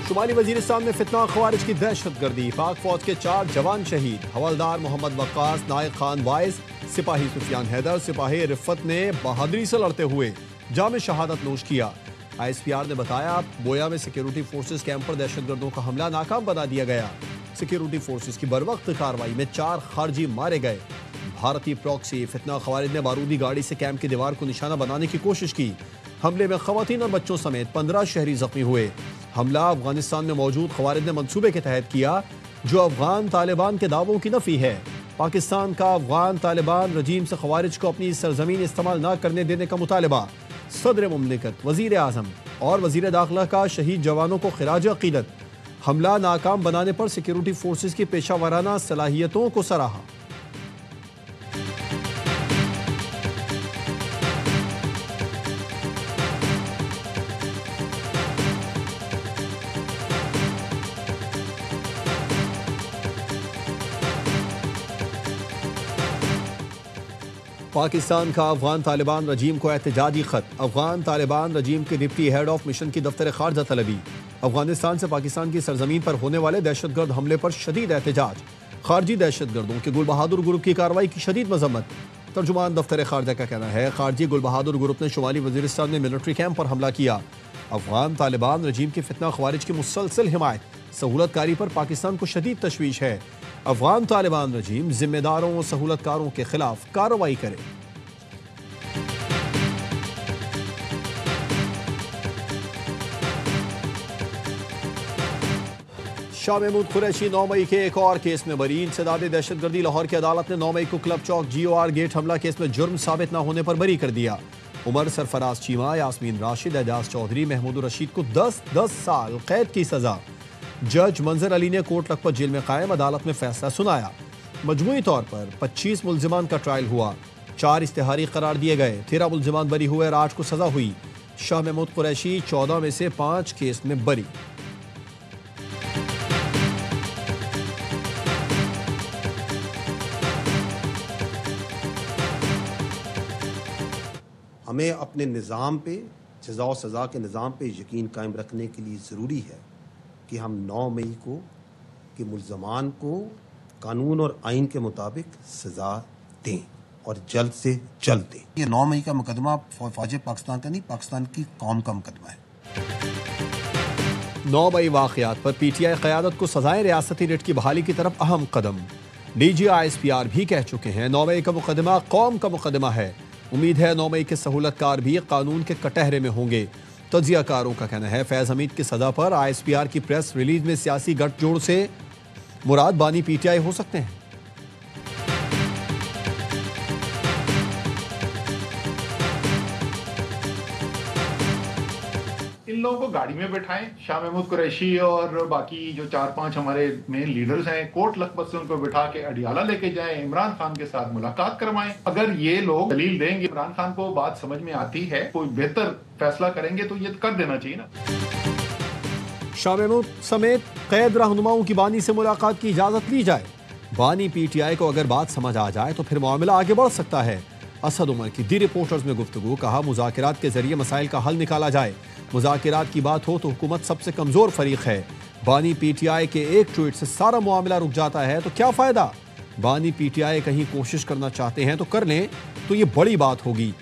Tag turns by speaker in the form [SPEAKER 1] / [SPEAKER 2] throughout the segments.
[SPEAKER 1] शुमाली वजीरिस्तान में फितना खवारिज की दहशतगर्दी, पाक फौज के 4 जवान शहीद। हवलदार मोहम्मद वक्कास, नायक खान वाइस, सिपाही सुफियान हैदर, सिपाही रिफत ने बहादुरी से लड़ते हुए जाम शहादत नोश किया। ISPR ने बताया बोया में सिक्योरिटी फोर्सेस कैंप पर दहशतगर्दों का हमला नाकाम बना दिया गया। सिक्योरिटी फोर्सेस की बरवक्त कार्रवाई में 4 खारजी मारे गए। भारतीय प्रॉक्सी फितना खवारिज ने बारूदी गाड़ी से कैंप की दीवार को निशाना बनाने की कोशिश की। हमले में खवातीन और बच्चों समेत 15 शहरी जख्मी हुए। हमला अफगानिस्तान में मौजूद खवारिज ने मंसूबे के तहत किया, जो अफगान तालिबान के दावों की नफी है। पाकिस्तान का अफगान तालिबान रजीम से खवारिज को अपनी सरजमीन इस्तेमाल न करने देने का मुतालबा। सदर मुमलिकत, वजीर आजम और वजीर दाखिला का शहीद जवानों को खिराज अकीदत। हमला नाकाम बनाने पर सिक्योरिटी फोर्सेस की पेशा वाराना सलाहियतों को सराहा। पाकिस्तान का अफगान तालिबान रजीम को एहतजाजी खत। अफगान तालिबान रजीम के डिप्टी हेड ऑफ मिशन की दफ्तर खारजा तलबी। अफगानिस्तान से पाकिस्तान की सरजमीन पर होने वाले दहशतगर्द हमले पर शदीद एहतजाज। खारजी दहशतगर्दों के गुल बहादुर ग्रुप की कार्रवाई की शदीद मजम्मत। तर्जुमान दफ्तर खारजा का कहना है, खारजी गुल बहादुर ग्रुप ने शुमाली वजीरिस्तान में मिलिट्री कैंप पर हमला किया। अफगान तालिबान रजीम की फितना खवारिज की मुसलसल हिमायत, सहूलतकारी पर पाकिस्तान को शदीद तशवीश है। अफगान तालिबान रजीम जिम्मेदारों और सहूलतकारों के खिलाफ कार्रवाई करे। शाह महमूद कुरैशी 9 मई के एक और केस में बरी। इंसदाद दहशतगर्दी लाहौर की अदालत ने 9 मई को क्लब चौक GOR गेट हमला केस में जुर्म साबित न होने पर बरी कर दिया। उमर सरफराज चीमा, यास्मीन राशिद, एजाज चौधरी, महमूद रशीद को 10 साल कैद की सजा। जज मंजर अली ने कोट लखपत जेल में कायम अदालत में फैसला सुनाया। मजमूई तौर पर 25 मुल्जिमान का ट्रायल हुआ, 4 इश्तिहारी करार दिए गए, 13 मुल्जिमान बरी हुए और 8 को सजा हुई। शाह महमूद कुरैशी 14 में से 5 केस में बरी।
[SPEAKER 2] हमें अपने निज़ाम पे, सज़ा और सज़ा के निज़ाम पे यकीन कायम रखने के लिए ज़रूरी है कि हम 9 मई को कि मुल्ज़मान को कानून और आइन के मुताबिक सज़ा दें और जल्द से जल्द दें।
[SPEAKER 3] ये 9 मई का मुकदमा फौज पाकिस्तान का नहीं, पाकिस्तान की कौम का मुकदमा है।
[SPEAKER 1] 9 मई वाक़यात पर PTI क़यादत को सजाएं रियासती रिट की बहाली की तरफ अहम कदम। DG ISPR भी कह चुके हैं 9 मई का मुकदमा कौम का मुकदमा है। उम्मीद है 9 मई के सहूलतकार भी कानून के कटहरे में होंगे। तज्जियाकारों का कहना है फैज़ हमीद की सज़ा पर ISPR की प्रेस रिलीज में सियासी गठजोड़ से मुराद बानी PTI हो सकते हैं।
[SPEAKER 4] इन लोगों को गाड़ी में बैठाएं, शाह महमूद कुरैशी और बाकी जो 4-5 हमारे मेन लीडर्स हैं, कोट लखपत से उनको बैठा के अडियाला लेके जाएं, इमरान खान के साथ मुलाकात करवाएं। अगर ये लोग दलील देंगे, इमरान खान को बात समझ में आती है, कोई बेहतर फैसला करेंगे तो ये कर देना चाहिए ना।
[SPEAKER 1] शाह महमूद समेत कैद रहनुमाओं की बानी से मुलाकात की इजाजत ली जाए। बानी PTI को अगर बात समझ आ जाए तो फिर मामला आगे बढ़ सकता है। असद उमर की दी रिपोर्टर्स में गुफ्तगू, कहा मुज़ाकिरात के जरिए मसाइल का हल निकाला जाए। मुज़ाकिरात की बात हो तो हुकूमत सबसे कमजोर फरीक है। बानी PTI के एक ट्वीट से सारा मामला रुक जाता है तो क्या फायदा। बानी PTI कहीं कोशिश करना चाहते हैं तो कर लें, तो ये बड़ी बात होगी।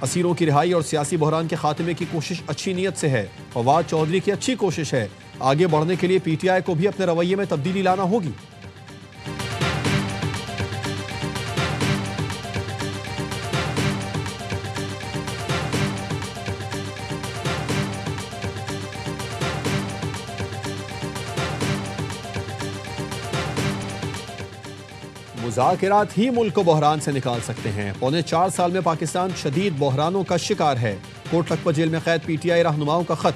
[SPEAKER 1] असीरों की रिहाई और सियासी बहरान के खात्मे की कोशिश अच्छी नीयत से है। फवाद चौधरी की अच्छी कोशिश है। आगे बढ़ने के लिए PTI को भी अपने रवैये में तब्दीली लाना होगी। मुज़ाकिरात ही मुल्क को बहरान से निकाल सकते हैं। पौने 4 साल में पाकिस्तान शदीद बहरानों का शिकार है। कोट लखपत जेल में कैद PTI रहनुमाओं का खत।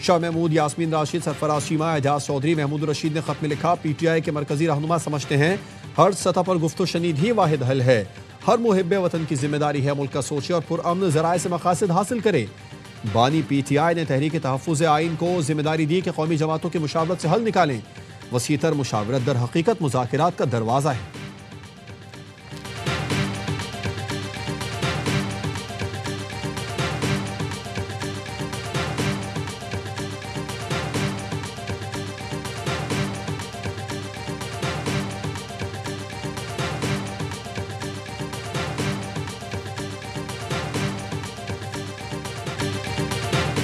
[SPEAKER 1] शाह महमूद, यास्मीन राशिद, सरफराज चीमा, एजाज चौधरी, महमूद रशीद ने खत में लिखा, PTI के मरकजी रहनुमा समझते हैं हर सतह पर गुफ्तो शनीद ही वाहिद हल है। हर मुहिब्बे वतन की जिम्मेदारी है मुल्क का सोचे और पुरअमन ज़राए से मकासद हासिल करे। बानी PTI ने तहरीक तहफ़्फ़ुज़ आइन को जिम्मेदारी दी कि कौमी जमातों की मुशावरत से हल निकालें। वसीतर मुशावरत दर हकीकत मुज़ाकिरात का दरवाज़ा है।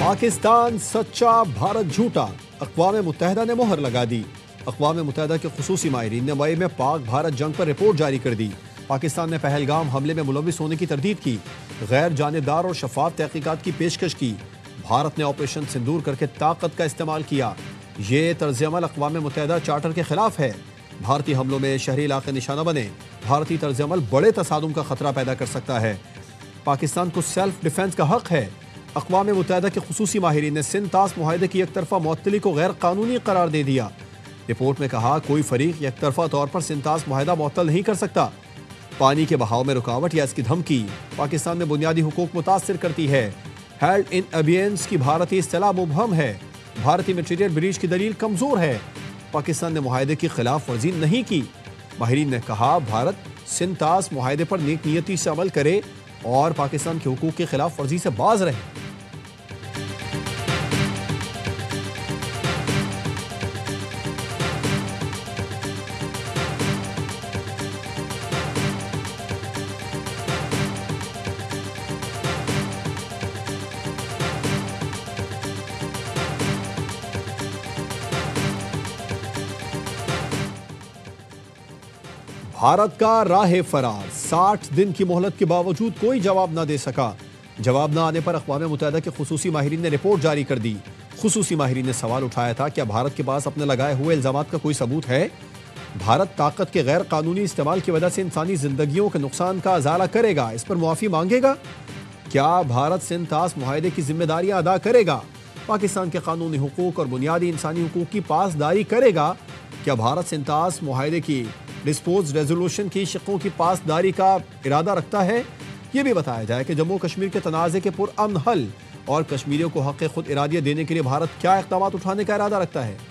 [SPEAKER 1] पाकिस्तान सच्चा, भारत झूठा, अक़वाम मुत्तहिदा ने मोहर लगा दी। अक़वाम मुत्तहिदा के खुसूसी माहिरीन ने मई में पाक भारत जंग पर रिपोर्ट जारी कर दी। पाकिस्तान ने पहलगाम हमले में मुलविस होने की तरदीद की, गैर जानिबदार और शफाफ तहकीकात की पेशकश की। भारत ने ऑपरेशन सिंदूर करके ताकत का इस्तेमाल किया। ये तर्ज़-ए-अमल अक़वाम मुत्तहिदा चार्टर के खिलाफ है। भारतीय हमलों में शहरी इलाके निशाना बने। भारतीय तर्ज़-ए-अमल बड़े तसादुम का खतरा पैदा कर सकता है। पाकिस्तान को सेल्फ डिफेंस का हक है। अक़वाम मुत्तहिदा के खुसूसी माहिरीन ने सिंध तास मुआहदे की एक तरफा मुअत्तली को गैर कानूनी करार दे दिया। रिपोर्ट में कहा, कोई फरीक एक तरफा तौर पर सिंध तास मुआहदा मुअत्तल नहीं कर सकता। पानी के बहाव में रुकावट या इसकी धमकी पाकिस्तान में बुनियादी हुकूक मुतासिर करती है। हेल्ड इन अबियंस की भारतीय इस्तिलाह मुबहम है। भारतीय मटीरियल ब्रीच की दलील कमजोर है। पाकिस्तान ने मुआहदे की खिलाफ वर्जी नहीं की। माहिरीन ने कहा, भारत सिंध तास मुआहदे पर नेक नियती से अमल करे और पाकिस्तान के हुकूक की खिलाफ वर्जी से बाज रहे। भारत का राह फरार, 60 दिन की मोहलत के बावजूद कोई जवाब न दे सका। जवाब न आने पर अक़वाम मुत्तहिदा के खुसूसी माहिरीन ने रिपोर्ट जारी कर दी। खुसूसी माहिरीन ने सवाल उठाया था, क्या भारत के पास अपने लगाए हुए इल्ज़ामात का कोई सबूत है? भारत ताकत के गैर कानूनी इस्तेमाल की वजह से इंसानी जिंदगियों के नुकसान का अजाला करेगा, इस पर मुआफ़ी मांगेगा? क्या भारत सिंध तास मुआहदे की जिम्मेदारियां अदा करेगा? पाकिस्तान के कानूनी हुकूक और बुनियादी इंसानी हुकूक की पासदारी करेगा? क्या भारत सिंध तास मुआहदे की डिस्पोज रेजोल्यूशन की शिकों की पासदारी का इरादा रखता है? यह भी बताया जाए कि जम्मू कश्मीर के तनाज़े के पुरअमन हल और कश्मीरियों को हक़ खुद इरादियत देने के लिए भारत क्या इक़दाम उठाने का इरादा रखता है?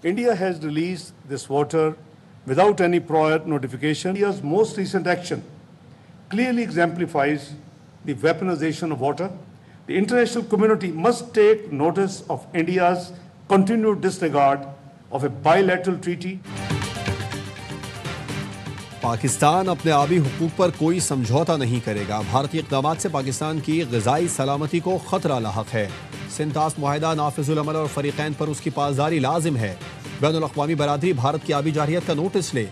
[SPEAKER 5] India has released this water without any prior notification. India's most recent action clearly exemplifies the weaponization of water. The international community must take notice of India's continued disregard of a bilateral treaty.
[SPEAKER 1] Pakistan अपने आबी हुकूक पर कोई समझौता नहीं करेगा। भारतीय इक़दामात से पाकिस्तान की ग़िज़ाई सलामती को खतरा लाहक है। सिंध तास मुआहदा नाफिजुल अमल और फ़रीक़ैन पर उसकी पासदारी लाजिम है। बैनुल अक़वामी बरादरी भारत की आबी जारियत का नोटिस ले।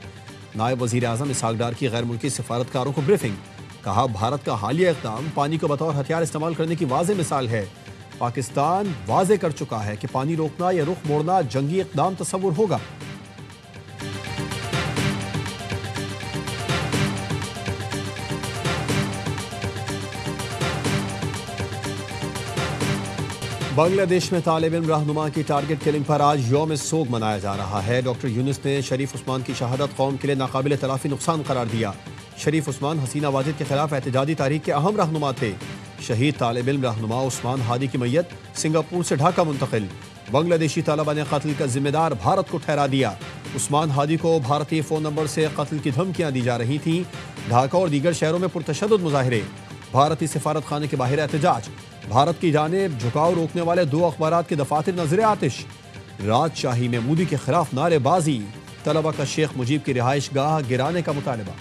[SPEAKER 1] नायब वज़ीर आज़म इसहाक़ डार की गैर मुल्की सिफारतकारों को ब्रीफिंग। कहा, भारत का हालिया इक़दाम पानी को बतौर हथियार इस्तेमाल करने की वाज़ेह मिसाल है। पाकिस्तान वाज़ेह कर चुका है कि पानी रोकना या रुख मोड़ना जंगी इक़दाम तस्वुर होगा। बांग्लादेश में तालिब इल्म रहनुमा की टारगेट किलिंग पर आज यौम सोग मनाया जा रहा है। डॉक्टर यूनुस ने शरीफ उस्मान की शहादत कौम के लिए नाकाबिल तलाफी नुकसान करार दिया। शरीफ उस्मान हसीना वाजिद के खिलाफ एहतजाजी तारीख के अहम रहनुमा थे। शहीद तालिब इल्म रहनुमा उस्मान हादी की मैयत सिंगापुर से ढाका मुंतकिल। बांग्लादेशी तालिबा ने कत्ल का जिम्मेदार भारत को ठहरा दिया। उस्मान हादी को भारतीय फ़ोन नंबर से कत्ल की धमकियां दी जा रही थीं। ढाका और दीगर शहरों में पुरतशद्दुद मुजाहिरे। भारतीय सिफारत खाने के बाहर एहतजाज। भारत की जानिब झुकाव रोकने वाले 2 अखबारात के दफातर नजर आतिश। राजशाही में मोदी के खिलाफ नारेबाजी। तलबा का शेख मुजीब की रिहाइश गाह गिराने का मुतालबा।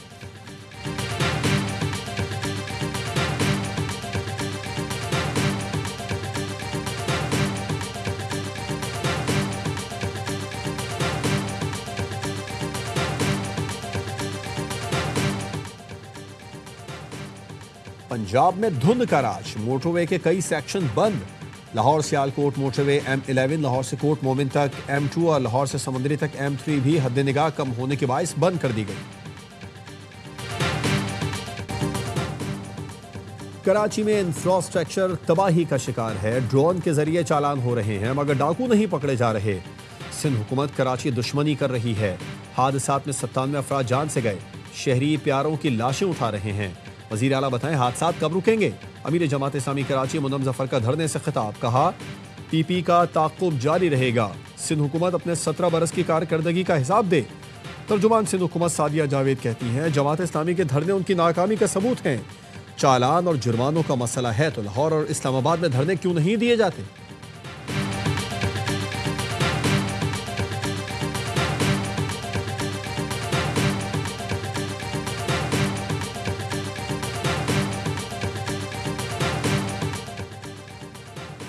[SPEAKER 1] पंजाब में धुंध का राज, मोटरवे के कई सेक्शन बंद। लाहौर सियालकोट मोटरवे M11 लाहौर से कोट मोमिन तक, M2 और लाहौर से समंदरी तक M3 भी हद निगाह कम होने के बायस बंद कर दी गई। कराची में इंफ्रास्ट्रक्चर तबाही का शिकार है। ड्रोन के जरिए चालान हो रहे हैं मगर डाकू नहीं पकड़े जा रहे। सिंध हुकूमत कराची दुश्मनी कर रही है। हादसात में 97 अफराद जान से गए। शहरी प्यारों की लाशें उठा रहे हैं। वज़ीर आला बताएं, हादसात कब रुकेंगे? अमीर जमात इस्लामी कराची मुनम जफर का धरने से खिताब। कहा, PP का ताक़ुब जारी रहेगा। सिंध हुकूमत अपने 17 बरस की कारकर्दगी का हिसाब दे। तर्जुमान सिंध हुकूमत सादिया जावेद कहती हैं, जमात इस्लामी के धरने उनकी नाकामी का सबूत हैं। चालान और जुर्मानों का मसला है तो लाहौर और इस्लामाबाद में धरने क्यों नहीं दिए जाते?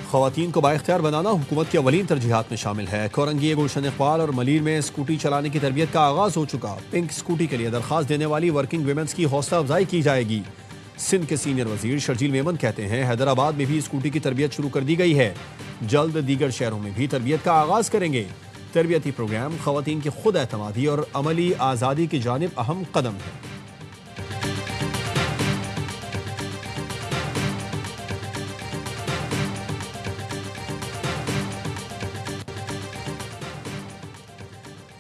[SPEAKER 1] ख़वातीन को बाइख्तियार बनाना हुकूमत की अवलीन तरजीहात में शामिल है। कोरंगी, गुलशन इकबाल और मलीर में स्कूटी चलाने की तरबियत का आगाज़ हो चुका। पिंक स्कूटी के लिए दरख्वास्त देने वाली वर्किंग वुमेन्स की हौसला अफजाई की जाएगी। सिंध के सीनियर वजीर शर्जील मेमन कहते हैं हैदराबाद में भी स्कूटी की तरबियत शुरू कर दी गई है। जल्द दीगर शहरों में भी तरबियत का आगाज़ करेंगे। तरबियती प्रोग्राम ख़वातीन की खुद एतमादी और अमली आज़ादी की जानिब अहम कदम है।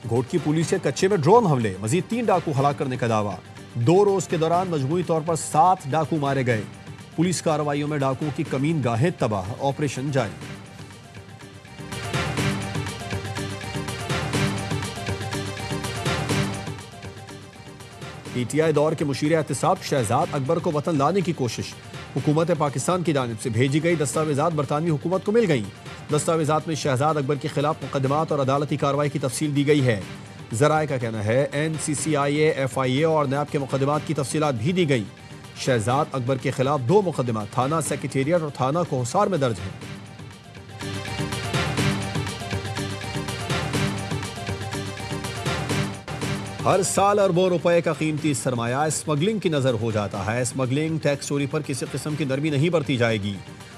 [SPEAKER 1] घोट की पुलिस के कच्चे में ड्रोन हमले, मजीद 3 डाकू हलाक करने का दावा। 2 रोज के दौरान मजमूई तौर पर 7 डाकू मारे गए। पुलिस कार्रवाइयों में डाकुओं की कमीन गाहें तबाह, ऑपरेशन जारी। पीटीआई दौर के मुशीर एहतिसाब शहजाद अकबर को वतन लाने की कोशिश। हुकूमत पाकिस्तान की जानिब से भेजी गई दस्तावेजात बरतानवी हुकूमत को मिल गई। दस्तावेजात में शहजाद अकबर के खिलाफ मुकदमात और अदालती कार्रवाई की तफसील दी गई है। जराए का कहना है NCCIA, FIA और नैब के मुकदमात की तफसीलात भी दी गई। शहजाद अकबर के खिलाफ 2 मुकदमा थाना सेक्रेटेरिएट और थाना कोहसार में दर्ज हैं। हर साल अरबों रुपए का कीमती सरमाया स्मगलिंग की नजर हो जाता है। स्मगलिंग टैक्स चोरी पर किसी किस्म की नरमी नहीं बरती जाएगी।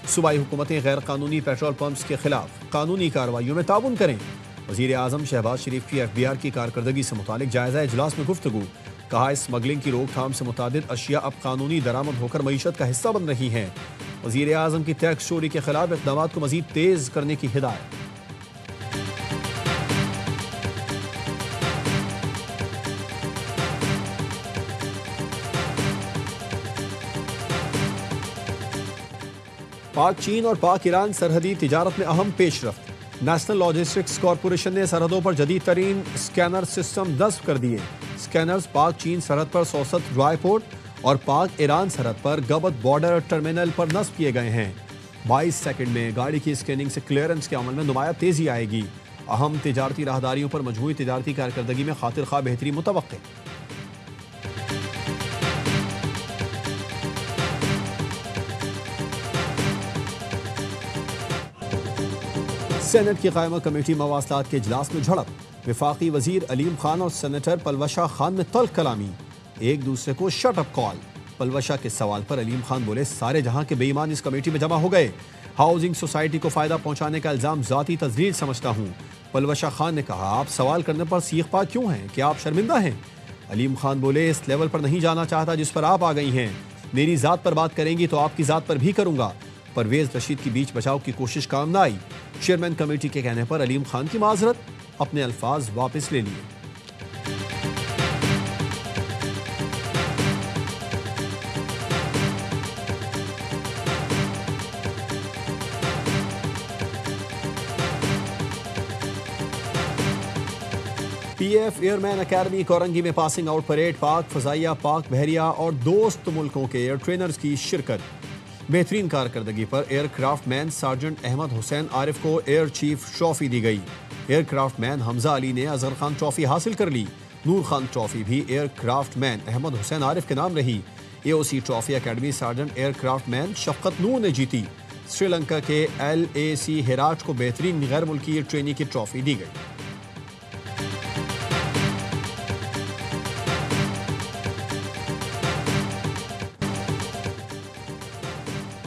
[SPEAKER 1] सूबाई हुकूमतें गैर कानूनी पेट्रोल पंप्स के खिलाफ कानूनी कार्रवाइयों में ताउन करें। वजीर आजम शहबाज शरीफ की FBR की कारकर्दगी से मुतालिक जायजा इजलास में गुफ्तगू। कहा स्मगलिंग की रोकथाम से मुतादिद अशिया अब कानूनी दरामद होकर मईशत का हिस्सा बन रही हैं। वजीर आजम की टैक्स चोरी के खिलाफ इक़दाम को मजीद तेज करने की हिदायत। पाक चीन और पाक ईरान सरहदी तिजारत में अहम पेशरफ्त। नेशनल लॉजिस्टिक्स कॉरपोरेशन ने सरहदों पर जदीद तरीन स्कैनर सिस्टम नस्ब कर दिए। स्कैनर्स पाक चीन सरहद पर सौसत ड्राई पोर्ट और पाक ईरान सरहद पर गबत बॉर्डर टर्मिनल पर नस्ब किए गए हैं। 22 सेकंड में गाड़ी की स्कैनिंग से क्लियरेंस के अमल में नुमाया तेजी आएगी। अहम तिजारती राहदारियों पर मजमूई तिजारती कारकर्दगी में खातिर खा बेहतरी मुतवक्के। सेनेट की कायमा कमेटी मवासलात के इजलास में झड़प। विफाकी वजीर अलीम खान और सेनेटर पलवशा खान में तल्ख कलामी, एक दूसरे को शट अप कॉल। पलवशा के सवाल पर अलीम खान बोले सारे जहां के बेईमान इस कमेटी में जमा हो गए। हाउसिंग सोसाइटी को फायदा पहुंचाने का इल्जाम जाती तजलील समझता हूं। पलवशा खान ने कहा आप सवाल करने पर सीख पा क्यों हैं, क्या आप शर्मिंदा हैं? अलीम खान बोले इस लेवल पर नहीं जाना चाहता जिस पर आप आ गई हैं। मेरी जात पर बात करेंगी तो आपकी जात पर भी करूंगा। परवेज रशीद की बीच बचाव की कोशिश काम न आई। चेयरमैन कमेटी के कहने पर अलीम खान की माजरत, अपने अल्फाज वापस ले लिए। PF एयरमैन अकेडमी कोरंगी में पासिंग आउट परेड। पाक फजाइया, पाक बहरिया और दोस्त मुल्कों के एयर ट्रेनर्स की शिरकत। बेहतरीन कारकर्दगी पर aircraftman sergeant Ahmed Hussain Arif को एयर चीफ ट्रॉफी दी गई। एयरक्राफ्ट मैन हमजा अली ने अजहर खान ट्रॉफी हासिल कर ली। नूर खान ट्रॉफी भी एयरक्राफ्ट मैन अहमद हुसैन आरिफ के नाम रही। AOC trophy academy sergeant aircraftman Shafqat Noor ने जीती। श्रीलंका के LAC हेराट को बेहतरीन गैर मुल्की ट्रेनी की ट्रॉफी दी गई।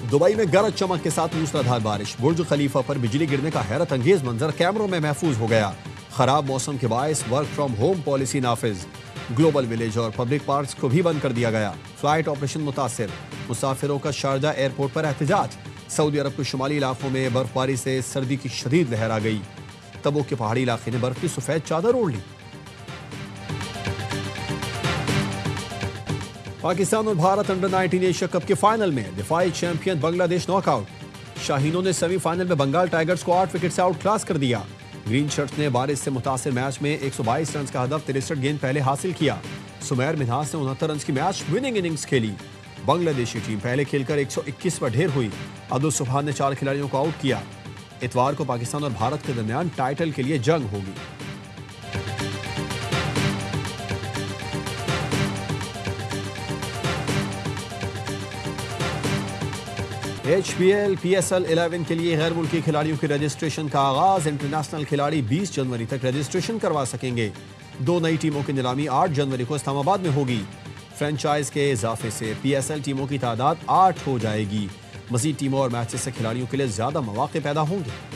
[SPEAKER 1] दुबई में गरज चमक के साथ मूसलाधार बारिश। बुर्ज खलीफा पर बिजली गिरने का हैरत अंगेज मंजर कैमरों में महफूज हो गया। खराब मौसम के बायस वर्क फ्रॉम होम पॉलिसी नाफिज। ग्लोबल विलेज और पब्लिक पार्क्स को भी बंद कर दिया गया। फ्लाइट ऑपरेशन मुतासिर। मुसाफिरों का शारजा एयरपोर्ट पर एहतजाज। सऊदी अरब के शुमाली इलाकों में बर्फबारी से सर्दी की शदीद लहर आ गई। तबूक के पहाड़ी इलाके ने बर्फ की सफेद चादर ओढ़ ली। पाकिस्तान और भारत अंडर 19 एशिया कप के फाइनल में दिफाई चैंपियन बांग्लादेश नॉकआउट। शाहीनों ने सेमीफाइनल में बंगाल टाइगर्स को 8 विकेट से आउट क्लास कर दिया। ग्रीन शर्ट्स ने बारिश से मुतासिर मैच में 122 रन का हदफ 63 गेंद पहले हासिल किया। सुमैर मिन्हास ने 69 रन की मैच विनिंग इनिंग्स खेली। बांग्लादेशी टीम पहले खेलकर 121 पर ढेर हुई। अब्दुल सुभान ने 4 खिलाड़ियों को आउट किया। इतवार को पाकिस्तान और भारत के दरमियान टाइटल के लिए जंग होगी। HPL PSL 11 के लिए गैर मुल्की खिलाड़ियों के रजिस्ट्रेशन का आगाज। इंटरनेशनल खिलाड़ी 20 जनवरी तक रजिस्ट्रेशन करवा सकेंगे। 2 नई टीमों की नीलामी 8 जनवरी को इस्लामाबाद में होगी। फ्रेंचाइज के इजाफे से PSL टीमों की तादाद 8 हो जाएगी। मजीद टीमों और मैचेस से खिलाड़ियों के लिए ज्यादा मौके पैदा होंगे।